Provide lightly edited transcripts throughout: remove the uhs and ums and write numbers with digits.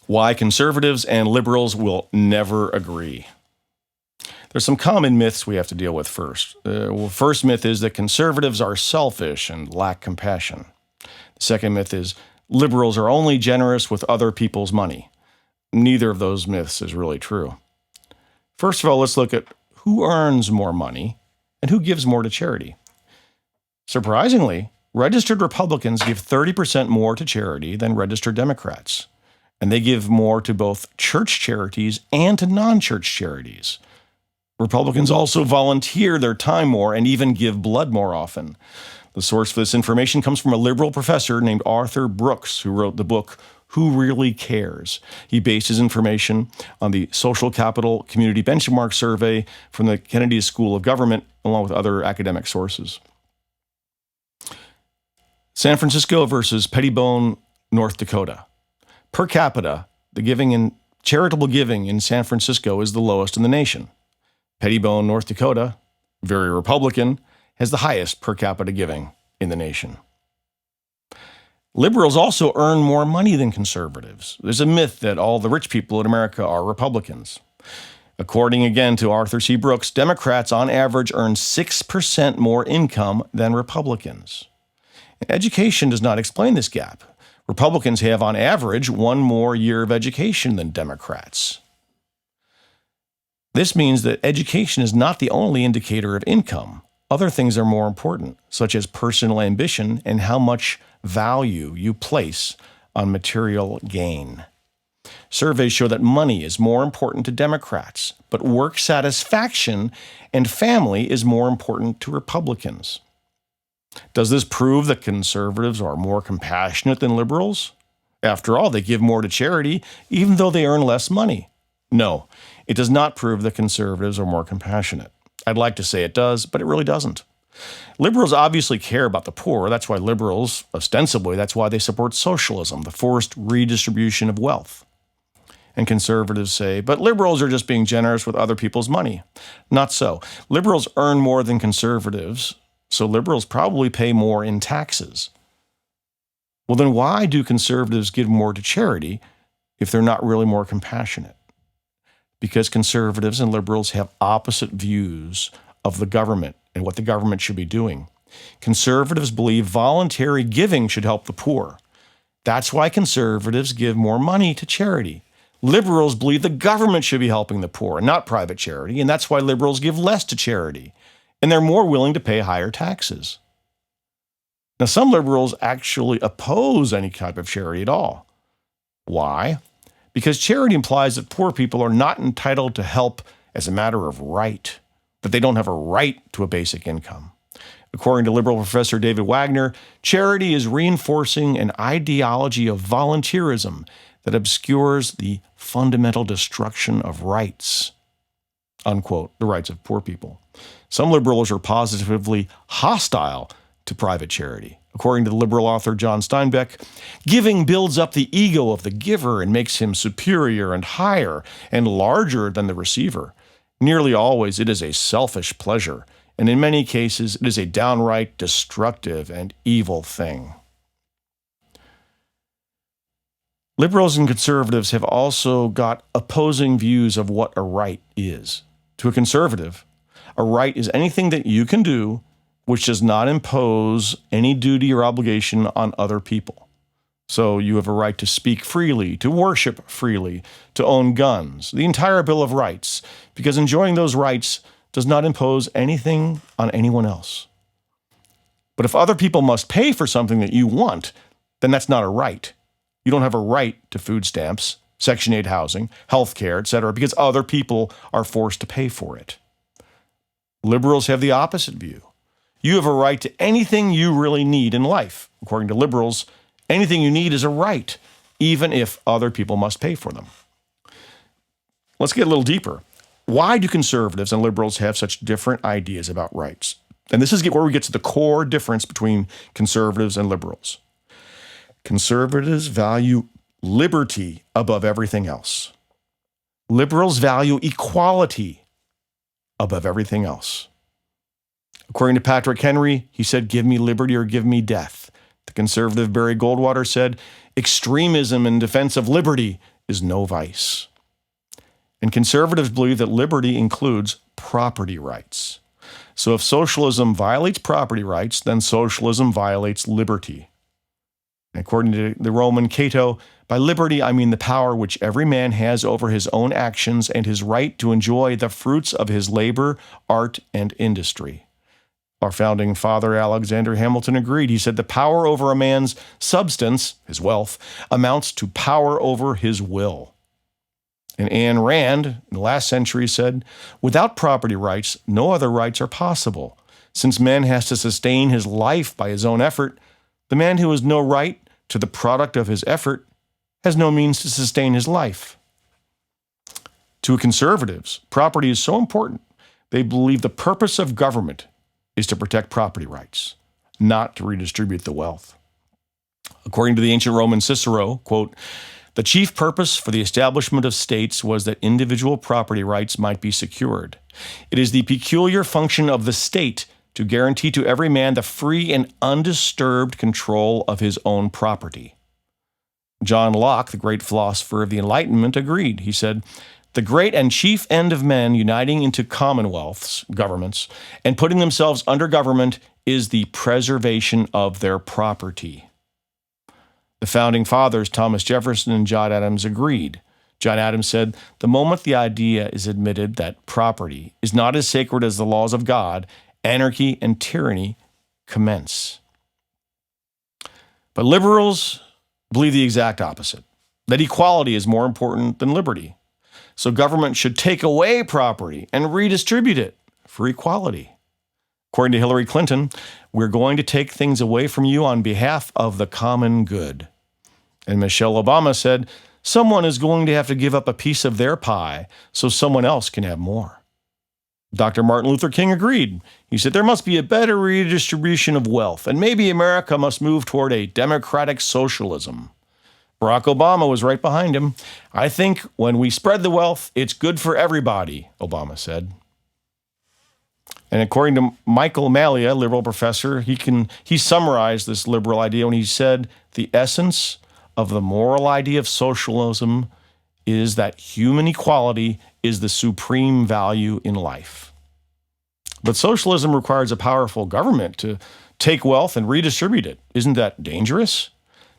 Why conservatives and liberals will never agree. There's some common myths we have to deal with first. First myth is that conservatives are selfish and lack compassion. The second myth is liberals are only generous with other people's money. Neither of those myths is really true. First of all, let's look at who earns more money and who gives more to charity. Surprisingly, registered Republicans give 30% more to charity than registered Democrats. And they give more to both church charities and to non-church charities. Republicans also volunteer their time more and even give blood more often. The source for this information comes from a liberal professor named Arthur Brooks, who wrote the book, Who Really Cares? He based his information on the Social Capital Community Benchmark Survey from the Kennedy School of Government, along with other academic sources. San Francisco versus Pettibone, North Dakota. Per capita, the charitable giving in San Francisco is the lowest in the nation. Pettibone, North Dakota, very Republican, has the highest per capita giving in the nation. Liberals also earn more money than conservatives. There's a myth that all the rich people in America are Republicans. According again to Arthur C. Brooks, Democrats on average earn 6% more income than Republicans. Education does not explain this gap. Republicans have, on average, one more year of education than Democrats. This means that education is not the only indicator of income. Other things are more important, such as personal ambition and how much value you place on material gain. Surveys show that money is more important to Democrats, but work satisfaction and family is more important to Republicans. Does this prove that conservatives are more compassionate than liberals? After all, they give more to charity, even though they earn less money. No, it does not prove that conservatives are more compassionate. I'd like to say it does, but it really doesn't. Liberals obviously care about the poor. That's why liberals, ostensibly, that's why they support socialism, the forced redistribution of wealth. And conservatives say, but liberals are just being generous with other people's money. Not so. Liberals earn more than conservatives, so liberals probably pay more in taxes. Well, then why do conservatives give more to charity if they're not really more compassionate? Because conservatives and liberals have opposite views of the government and what the government should be doing. Conservatives believe voluntary giving should help the poor. That's why conservatives give more money to charity. Liberals believe the government should be helping the poor, not private charity, and that's why liberals give less to charity. And they're more willing to pay higher taxes. Now, some liberals actually oppose any type of charity at all. Why? Because charity implies that poor people are not entitled to help as a matter of right, that they don't have a right to a basic income. According to liberal professor David Wagner, charity is reinforcing an ideology of volunteerism that obscures the fundamental destruction of rights, unquote, the rights of poor people. Some liberals are positively hostile to private charity. According to the liberal author John Steinbeck, giving builds up the ego of the giver and makes him superior and higher and larger than the receiver. Nearly always it is a selfish pleasure, and in many cases it is a downright destructive and evil thing. Liberals and conservatives have also got opposing views of what a right is. To a conservative, a right is anything that you can do which does not impose any duty or obligation on other people. So you have a right to speak freely, to worship freely, to own guns, the entire Bill of Rights, because enjoying those rights does not impose anything on anyone else. But if other people must pay for something that you want, then that's not a right. You don't have a right to food stamps, Section 8 housing, health care, etc., because other people are forced to pay for it. Liberals have the opposite view. You have a right to anything you really need in life. According to liberals, anything you need is a right, even if other people must pay for them. Let's get a little deeper. Why do conservatives and liberals have such different ideas about rights? And this is where we get to the core difference between conservatives and liberals. Conservatives value liberty above everything else. Liberals value equality above everything else. According to Patrick Henry, he said, "Give me liberty or give me death." The conservative Barry Goldwater said, "Extremism in defense of liberty is no vice. And conservatives believe that liberty includes property rights. So if socialism violates property rights, then socialism violates liberty. And according to the Roman Cato, by liberty I mean the power which every man has over his own actions and his right to enjoy the fruits of his labor, art, and industry. Our founding father, Alexander Hamilton, agreed. He said the power over a man's substance, his wealth, amounts to power over his will. And Ayn Rand, in the last century, said, without property rights, no other rights are possible. Since man has to sustain his life by his own effort, the man who has no right to the product of his effort has no means to sustain his life. To conservatives, property is so important, they believe the purpose of government is to protect property rights, not to redistribute the wealth. According to the ancient Roman Cicero, quote, the chief purpose for the establishment of states was that individual property rights might be secured. It is the peculiar function of the state to guarantee to every man the free and undisturbed control of his own property. John Locke, the great philosopher of the Enlightenment, agreed. He said, the great and chief end of men uniting into commonwealths, governments, and putting themselves under government is the preservation of their property. The founding fathers, Thomas Jefferson and John Adams, agreed. John Adams said, the moment the idea is admitted that property is not as sacred as the laws of God, anarchy and tyranny commence. But liberals believe the exact opposite, that equality is more important than liberty. So government should take away property and redistribute it for equality. According to Hillary Clinton, we're going to take things away from you on behalf of the common good. And Michelle Obama said, someone is going to have to give up a piece of their pie so someone else can have more. Dr. Martin Luther King agreed. He said there must be a better redistribution of wealth, and maybe America must move toward a democratic socialism. Barack Obama was right behind him. I think when we spread the wealth, it's good for everybody, Obama said. And according to Michael Malia, liberal professor, he summarized this liberal idea when he said, the essence of the moral idea of socialism is that human equality is the supreme value in life. But socialism requires a powerful government to take wealth and redistribute it. Isn't that dangerous?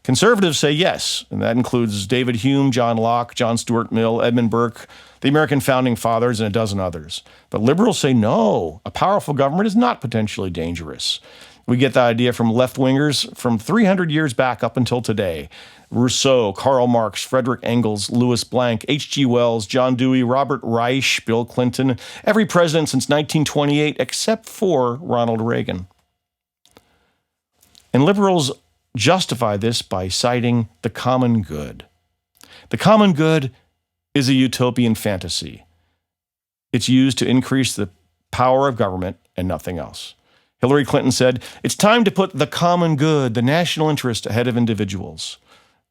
Conservatives say yes, and that includes David Hume, John Locke, John Stuart Mill, Edmund Burke, the American founding fathers, and a dozen others. But liberals say no, a powerful government is not potentially dangerous. We get the idea from left-wingers from 300 years back up until today. Rousseau, Karl Marx, Frederick Engels, Louis Blanc, H.G. Wells, John Dewey, Robert Reich, Bill Clinton, every president since 1928 except for Ronald Reagan. And liberals justify this by citing the common good. The common good is a utopian fantasy. It's used to increase the power of government and nothing else. Hillary Clinton said, it's time to put the common good, the national interest, ahead of individuals.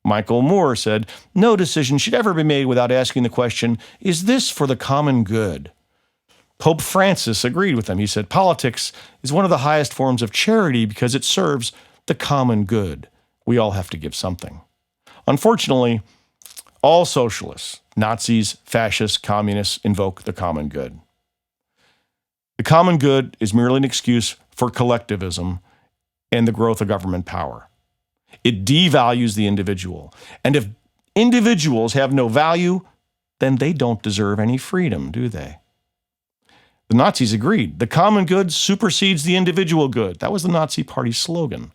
Michael Moore said, no decision should ever be made without asking the question, is this for the common good? Pope Francis agreed with him. He said, politics is one of the highest forms of charity because it serves the common good. We all have to give something. Unfortunately, all socialists, Nazis, fascists, communists invoke the common good. The common good is merely an excuse for collectivism and the growth of government power. It devalues the individual. And if individuals have no value, then they don't deserve any freedom, do they? The Nazis agreed. The common good supersedes the individual good. That was the Nazi Party's slogan.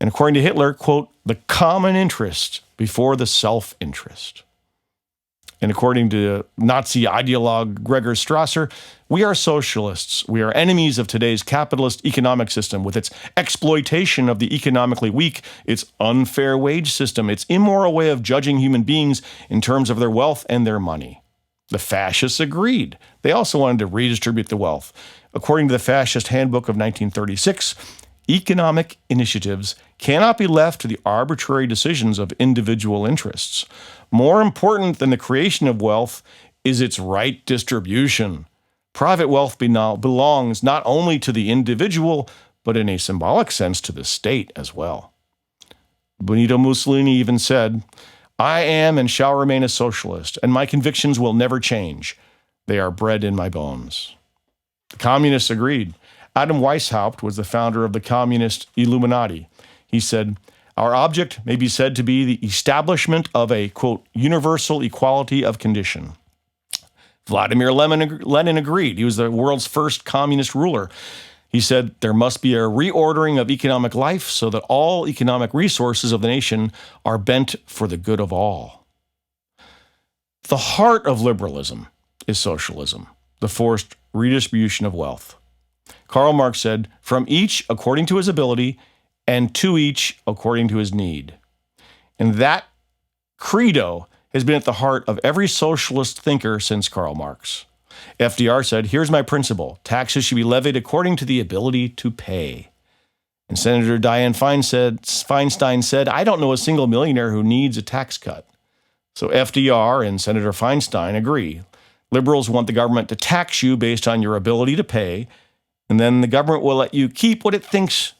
And according to Hitler, quote, the common interest before the self-interest. And according to Nazi ideologue Gregor Strasser, we are socialists. We are enemies of today's capitalist economic system with its exploitation of the economically weak, its unfair wage system, its immoral way of judging human beings in terms of their wealth and their money. The fascists agreed. They also wanted to redistribute the wealth. According to the Fascist Handbook of 1936, economic initiatives cannot be left to the arbitrary decisions of individual interests. More important than the creation of wealth is its right distribution. Private wealth belongs not only to the individual, but in a symbolic sense to the state as well. Benito Mussolini even said, I am and shall remain a socialist, and my convictions will never change. They are bred in my bones. The communists agreed. Adam Weishaupt was the founder of the communist Illuminati. He said, "Our object may be said to be the establishment of a, quote, universal equality of condition." Vladimir Lenin agreed. He was the world's first communist ruler. He said there must be a reordering of economic life so that all economic resources of the nation are bent for the good of all. The heart of liberalism is socialism, the forced redistribution of wealth. Karl Marx said, "From each according to his ability, and to each according to his need." And that credo has been at the heart of every socialist thinker since Karl Marx. FDR said, "Here's my principle. Taxes should be levied according to the ability to pay." And Senator Dianne Feinstein said, "I don't know a single millionaire who needs a tax cut." So FDR and Senator Feinstein agree. Liberals want the government to tax you based on your ability to pay, and then the government will let you keep what it thinks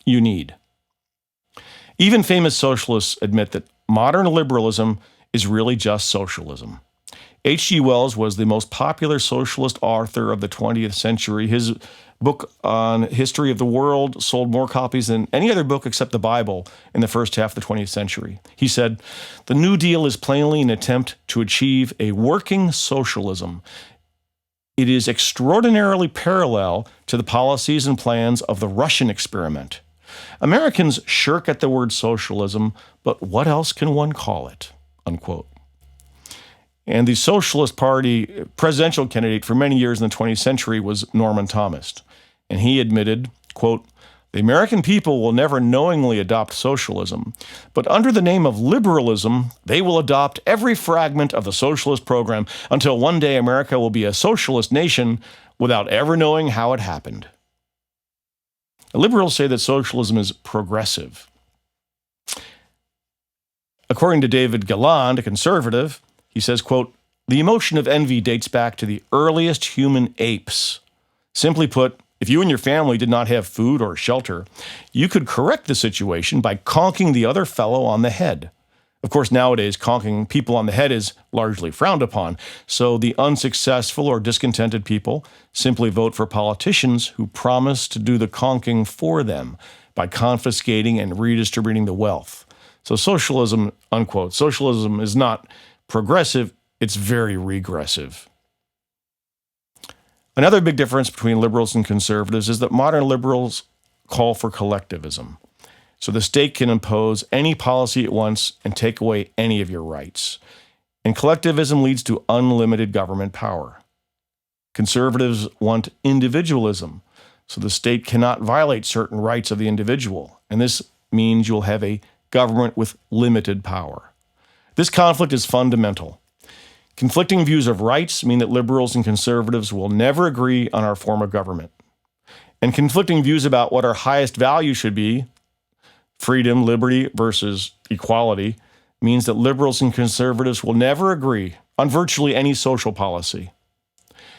you need. Even famous socialists admit that modern liberalism is really just socialism. H.G. Wells was the most popular socialist author of the 20th century. His book on history of the world sold more copies than any other book except the Bible in the first half of the 20th century. He said, "The New Deal is plainly an attempt to achieve a working socialism. It is extraordinarily parallel to the policies and plans of the Russian experiment. Americans shirk at the word socialism, but what else can one call it?" Unquote. And the Socialist Party presidential candidate for many years in the 20th century was Norman Thomas. And he admitted, quote, "The American people will never knowingly adopt socialism, but under the name of liberalism, they will adopt every fragment of the socialist program until one day America will be a socialist nation without ever knowing how it happened." Liberals say that socialism is progressive. According to David Galland, a conservative, he says, quote, "The emotion of envy dates back to the earliest human apes. Simply put, if you and your family did not have food or shelter, you could correct the situation by conking the other fellow on the head. Of course, nowadays, conking people on the head is largely frowned upon, so the unsuccessful or discontented people simply vote for politicians who promise to do the conking for them by confiscating and redistributing the wealth. So socialism, unquote, socialism is not progressive, it's very regressive." Another big difference between liberals and conservatives is that modern liberals call for collectivism. So the state can impose any policy at once and take away any of your rights. And collectivism leads to unlimited government power. Conservatives want individualism, so the state cannot violate certain rights of the individual. And this means you'll have a government with limited power. This conflict is fundamental. Conflicting views of rights mean that liberals and conservatives will never agree on our form of government. And conflicting views about what our highest value should be, freedom, liberty versus equality, means that liberals and conservatives will never agree on virtually any social policy.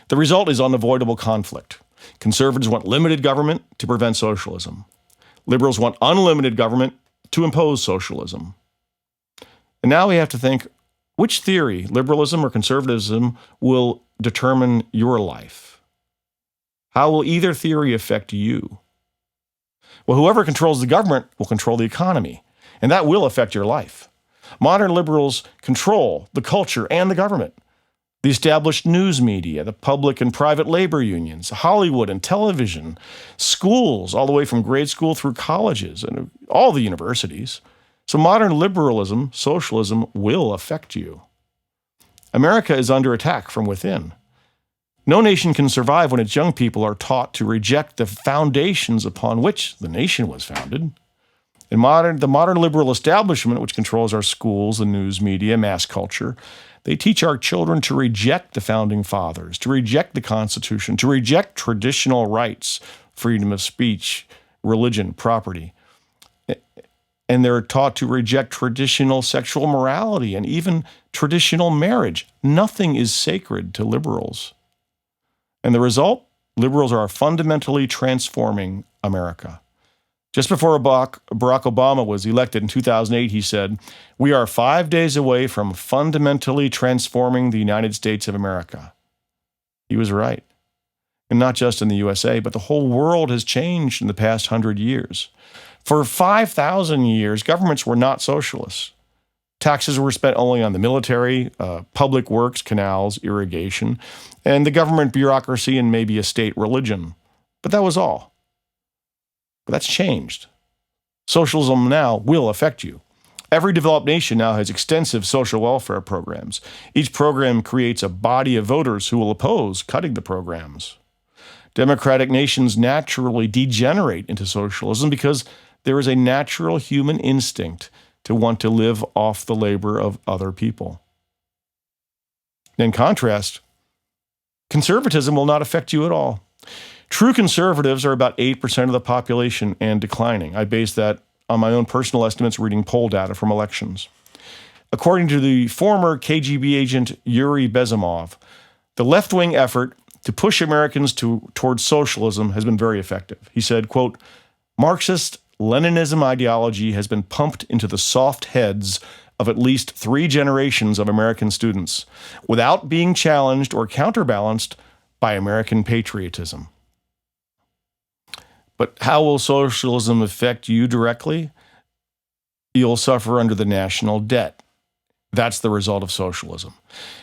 The result is unavoidable conflict. Conservatives want limited government to prevent socialism. Liberals want unlimited government to impose socialism. And now we have to think, which theory, liberalism or conservatism, will determine your life? How will either theory affect you? Well, whoever controls the government will control the economy, and that will affect your life. Modern liberals control the culture and the government. The established news media, the public and private labor unions, Hollywood and television, schools, all the way from grade school through colleges, and all the universities. So modern liberalism, socialism, will affect you. America is under attack from within. No nation can survive when its young people are taught to reject the foundations upon which the nation was founded. The modern liberal establishment, which controls our schools, the news media, mass culture, they teach our children to reject the founding fathers, to reject the Constitution, to reject traditional rights, freedom of speech, religion, property. And they're taught to reject traditional sexual morality and even traditional marriage. Nothing is sacred to liberals. And the result? Liberals are fundamentally transforming America. Just before Barack Obama was elected in 2008, he said, "We are 5 days away from fundamentally transforming the United States of America." He was right. And not just in the USA, but the whole world has changed in the past 100 years. For 5,000 years, governments were not socialists. Taxes were spent only on the military, public works, canals, irrigation, and the government bureaucracy and maybe a state religion. But that was all. But that's changed. Socialism now will affect you. Every developed nation now has extensive social welfare programs. Each program creates a body of voters who will oppose cutting the programs. Democratic nations naturally degenerate into socialism because there is a natural human instinct to want to live off the labor of other people. In contrast, conservatism will not affect you at all. True conservatives are about 8% of the population and declining. I base that on my own personal estimates reading poll data from elections. According to the former KGB agent Yuri Bezimov, the left-wing effort to push Americans towards socialism has been very effective. He said, quote, "Marxist Leninism ideology has been pumped into the soft heads of at least 3 generations of American students without being challenged or counterbalanced by American patriotism." But how will socialism affect you directly? You'll suffer under the national debt. That's the result of socialism.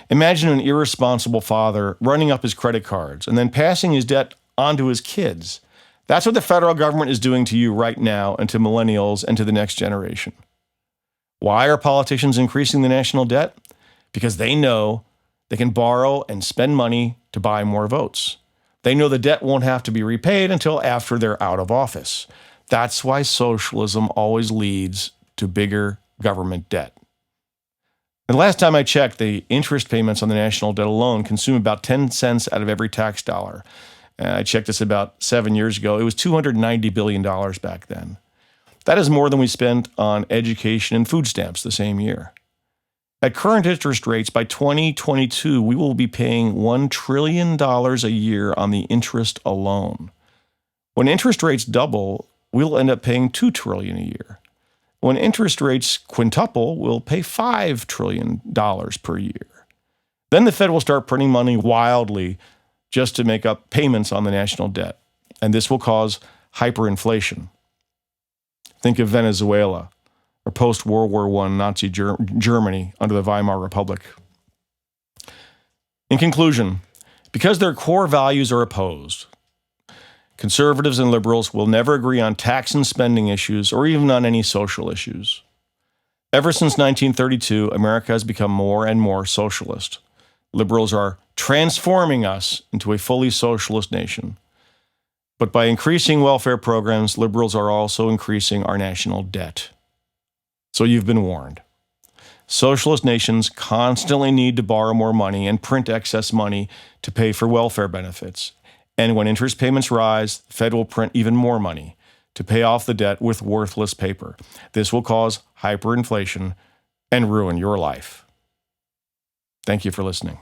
Imagine an irresponsible father running up his credit cards and then passing his debt on to his kids. That's what the federal government is doing to you right now and to millennials and to the next generation. Why are politicians increasing the national debt? Because they know they can borrow and spend money to buy more votes. They know the debt won't have to be repaid until after they're out of office. That's why socialism always leads to bigger government debt. And the last time I checked, the interest payments on the national debt alone consume about 10 cents out of every tax dollar. I checked this about 7 years ago. It was $290 billion back then. That is more than we spent on education and food stamps the same year. At current interest rates, by 2022, we will be paying $1 trillion a year on the interest alone. When interest rates double, we'll end up paying $2 trillion a year. When interest rates quintuple, we'll pay $5 trillion per year. Then the Fed will start printing money wildly just to make up payments on the national debt. And this will cause hyperinflation. Think of Venezuela or post-World War I Nazi Germany under the Weimar Republic. In conclusion, because their core values are opposed, conservatives and liberals will never agree on tax and spending issues or even on any social issues. Ever since 1932, America has become more and more socialist. Liberals are transforming us into a fully socialist nation. But by increasing welfare programs, liberals are also increasing our national debt. So you've been warned. Socialist nations constantly need to borrow more money and print excess money to pay for welfare benefits. And when interest payments rise, the Fed will print even more money to pay off the debt with worthless paper. This will cause hyperinflation and ruin your life. Thank you for listening.